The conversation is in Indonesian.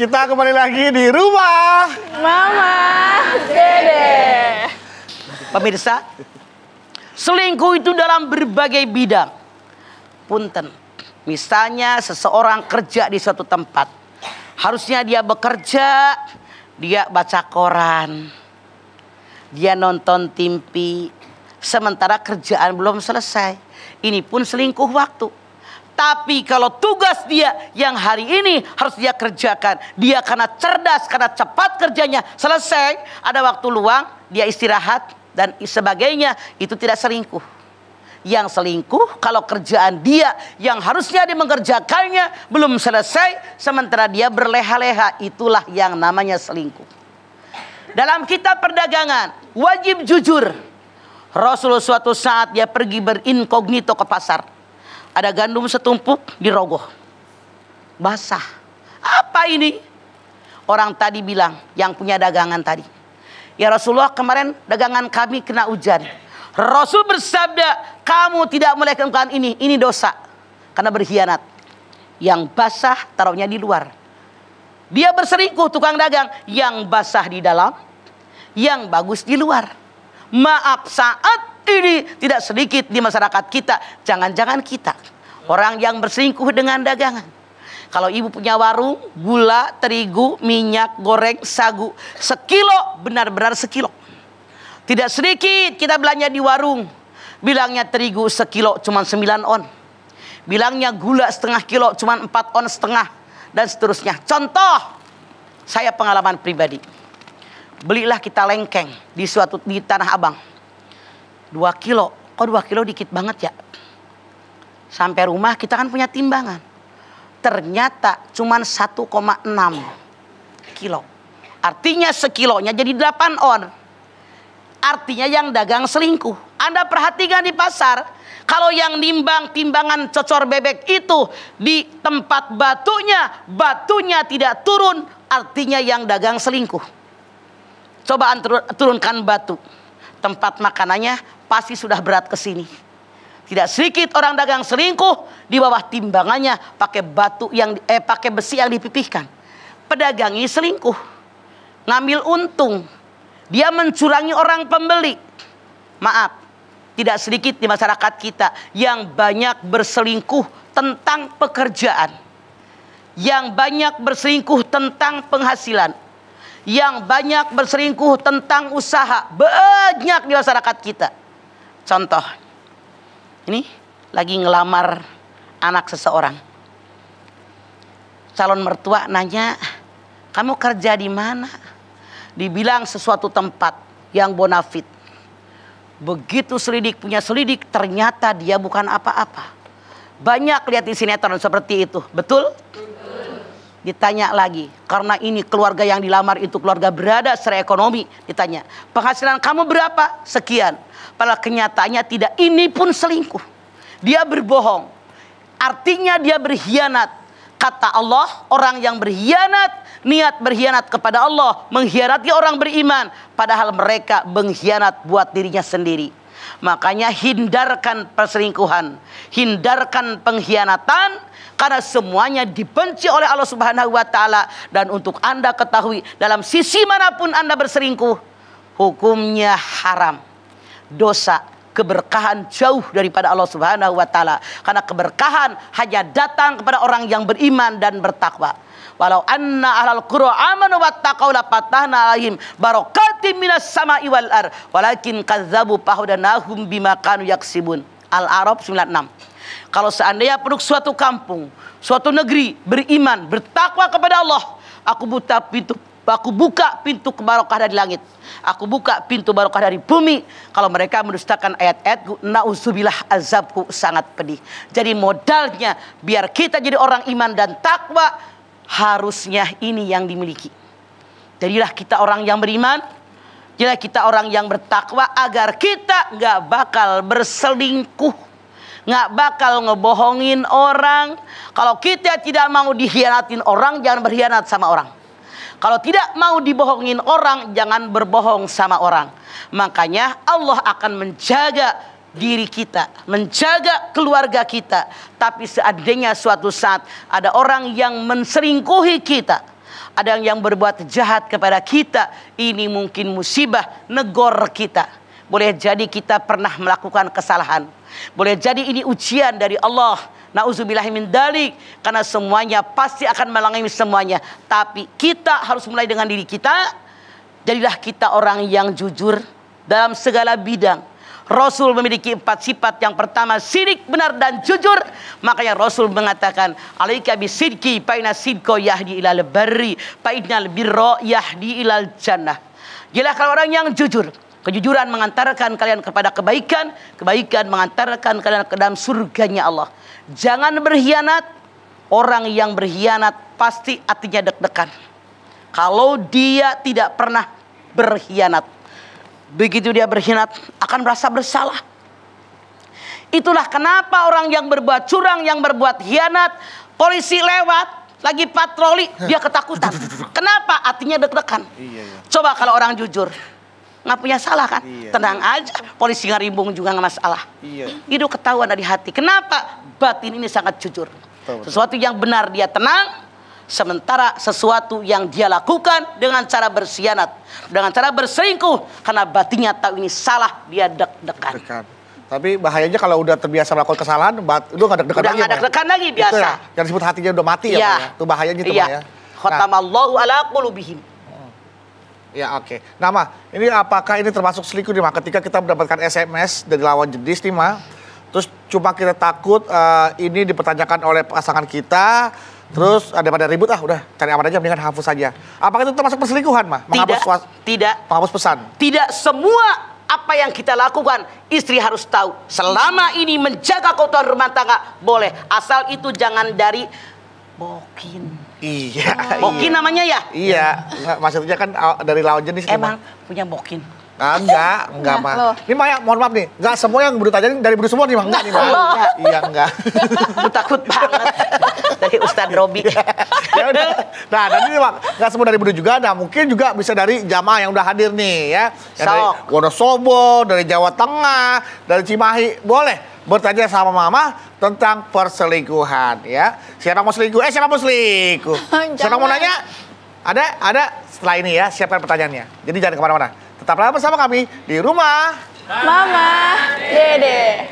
Kita kembali lagi di rumah Mama Dede. Pemirsa, selingkuh itu dalam berbagai bidang. Punten, misalnya seseorang kerja di suatu tempat, harusnya dia bekerja, dia baca koran, dia nonton TV, sementara kerjaan belum selesai. Ini pun selingkuh waktu. Tapi kalau tugas dia yang hari ini harus dia kerjakan, dia karena cerdas, karena cepat kerjanya selesai, ada waktu luang, dia istirahat dan sebagainya, itu tidak selingkuh. Yang selingkuh kalau kerjaan dia yang harusnya dia mengerjakannya belum selesai, sementara dia berleha-leha, itulah yang namanya selingkuh. Dalam kitab perdagangan, wajib jujur. Rasulullah suatu saat dia pergi berinkognito ke pasar. Ada gandum setumpuk dirogoh, basah. Apa ini? Orang tadi bilang, yang punya dagangan tadi, ya Rasulullah, kemarin dagangan kami kena hujan. Rasul bersabda, kamu tidak boleh melakukan ini dosa, karena berkhianat. Yang basah taruhnya di luar. Dia berselingkuh, tukang dagang, yang basah di dalam, yang bagus di luar. Maaf, saat ini tidak sedikit di masyarakat kita, jangan-jangan kita orang yang berselingkuh dengan dagangan. Kalau ibu punya warung, gula, terigu, minyak goreng, sagu, sekilo, benar-benar sekilo. Tidak sedikit kita belanja di warung, bilangnya terigu sekilo cuma 9 on, bilangnya gula setengah kilo cuma 4 on setengah, dan seterusnya. Contoh, saya pengalaman pribadi, belilah kita lengkeng di Tanah Abang 2 kilo. Kok 2 kilo dikit banget ya? Sampai rumah kita kan punya timbangan, ternyata cuma 1,6 kilo. Artinya sekilonya jadi 8 on. Artinya yang dagang selingkuh. Anda perhatikan di pasar, kalau yang nimbang timbangan cocor bebek itu di tempat batunya tidak turun, artinya yang dagang selingkuh. Coba turunkan batu, tempat makanannya pasti sudah berat ke sini. Tidak sedikit orang dagang selingkuh, di bawah timbangannya pakai pakai besi yang dipipihkan. Pedagang ini selingkuh, ngambil untung, dia mencurangi orang pembeli. Maaf, tidak sedikit di masyarakat kita yang banyak berselingkuh tentang pekerjaan, yang banyak berselingkuh tentang penghasilan, yang banyak berselingkuh tentang usaha. Banyak di masyarakat kita. Contoh, ini lagi ngelamar anak seseorang. Calon mertua nanya, kamu kerja di mana? Dibilang sesuatu tempat yang bonafit. Begitu punya selidik, ternyata dia bukan apa-apa. Banyak lihat di sinetron seperti itu, betul? Ditanya lagi, karena ini keluarga yang dilamar itu keluarga berada secara ekonomi. Ditanya, penghasilan kamu berapa? Sekian. Padahal kenyataannya tidak, ini pun selingkuh. Dia berbohong, artinya dia berkhianat. Kata Allah, orang yang berkhianat, niat berkhianat kepada Allah, mengkhianati orang beriman, padahal mereka mengkhianat buat dirinya sendiri. Makanya hindarkan perselingkuhan, hindarkan pengkhianatan, karena semuanya dibenci oleh Allah Subhanahu wa taala. Dan untuk Anda ketahui, dalam sisi manapun Anda berselingkuh, hukumnya haram, dosa, keberkahan jauh daripada Allah Subhanahu wa taala. Karena keberkahan hanya datang kepada orang yang beriman dan bertakwa. Walau anna ahlal qura amanu wattaqau la fatahna alaihim barakatim minas sama'i wal ar walakin kadzabu fahudanahum bima kanu yaksibun. Al-A'raf 96. Kalau seandainya penduduk suatu kampung, suatu negeri beriman, bertakwa kepada Allah, aku buka pintu barokah dari langit, aku buka pintu barokah dari bumi. Kalau mereka mendustakan ayat-ayatku, nauzubillah, azabku sangat pedih. Jadi modalnya biar kita jadi orang iman dan takwa, harusnya ini yang dimiliki. Jadilah kita orang yang beriman, jadilah kita orang yang bertakwa, agar kita nggak bakal berselingkuh, nggak bakal ngebohongin orang. Kalau kita tidak mau dikhianatin orang, jangan berkhianat sama orang. Kalau tidak mau dibohongin orang, jangan berbohong sama orang. Makanya Allah akan menjaga diri kita, menjaga keluarga kita. Tapi seandainya suatu saat ada orang yang menselingkuhi kita, ada yang berbuat jahat kepada kita. Ini mungkin musibah negor kita. Boleh jadi kita pernah melakukan kesalahan. Boleh jadi ini ujian dari Allah. Nauzubillahi min dzalik. Karena semuanya pasti akan mengalami semuanya. Tapi kita harus mulai dengan diri kita. Jadilah kita orang yang jujur dalam segala bidang. Rasul memiliki 4 sifat. Yang pertama, sidik, benar dan jujur. Makanya Rasul mengatakan, alaika bisidqi fa inna sidqa yahdi ilal barri fa innal birra yahdi ilal jannah. Jelas kalau orang yang jujur. Kejujuran mengantarkan kalian kepada kebaikan. Kebaikan mengantarkan kalian ke dalam surganya Allah. Jangan berkhianat. Orang yang berkhianat pasti hatinya deg-degan. Kalau dia tidak pernah berkhianat. Begitu dia berkhianat akan merasa bersalah. Itulah kenapa orang yang berbuat curang, yang berbuat khianat, polisi lewat lagi patroli, dia ketakutan. Kenapa? Hatinya deg-degan. Coba kalau orang jujur, nggak punya salah kan? Tenang aja, polisi ngarimbung juga nggak masalah. Itu ketahuan dari hati. Kenapa? Batin ini sangat jujur. Sesuatu yang benar dia tenang. Sementara sesuatu yang dia lakukan dengan cara berkhianat, dengan cara berselingkuh, karena batinnya tahu ini salah, dia deg-degan. Tapi bahayanya kalau udah terbiasa melakukan kesalahan, udah nggak deg-degan lagi. Udah nggak deg-degan lagi, biasa. Itu ya, yang disebut hatinya udah mati ya, itu bahayanya itu ya. Khatamallahu ala qulubihim. Ya oke. Nah Ma, ini apakah ini termasuk selingkuh nih Ma? Ketika kita mendapatkan SMS dari lawan jenis nih Ma, terus cuma kita takut ini dipertanyakan oleh pasangan kita. Terus daripada ribut udah cari aman aja, mendingan hapus saja. Apakah itu termasuk perselingkuhan, Ma? Tidak. Menghapus pesan. Tidak semua apa yang kita lakukan istri harus tahu. Selama ini menjaga keutuhan rumah tangga boleh, asal itu jangan dari bokin. Iya. Bokin namanya ya? Iya. Maksudnya kan dari lawan jenis. Emang punya bokin. Enggak, Ma. Ini Ma ya, mohon maaf nih. Enggak semua yang Budu tanyain dari Budu semua nih, Ma. Enggak nih, Ma. Iya, enggak. Gue takut banget. Dari Ustadz Robi. Ya udah. Nah, dan ini Ma, enggak semua dari Budu juga. Nah, mungkin juga bisa dari jamaah yang udah hadir nih ya. Yang dari Wonosobo, dari Jawa Tengah, dari Cimahi. Boleh bertanya sama Mama tentang perselingkuhan ya. Siapa mau selingkuh? Siapa mau selingkuh? Siapa mau nanya? Ada setelah ini ya, siapkan pertanyaannya. Jadi jangan kemana-mana. Tetaplah bersama kami di rumah Mama Dede.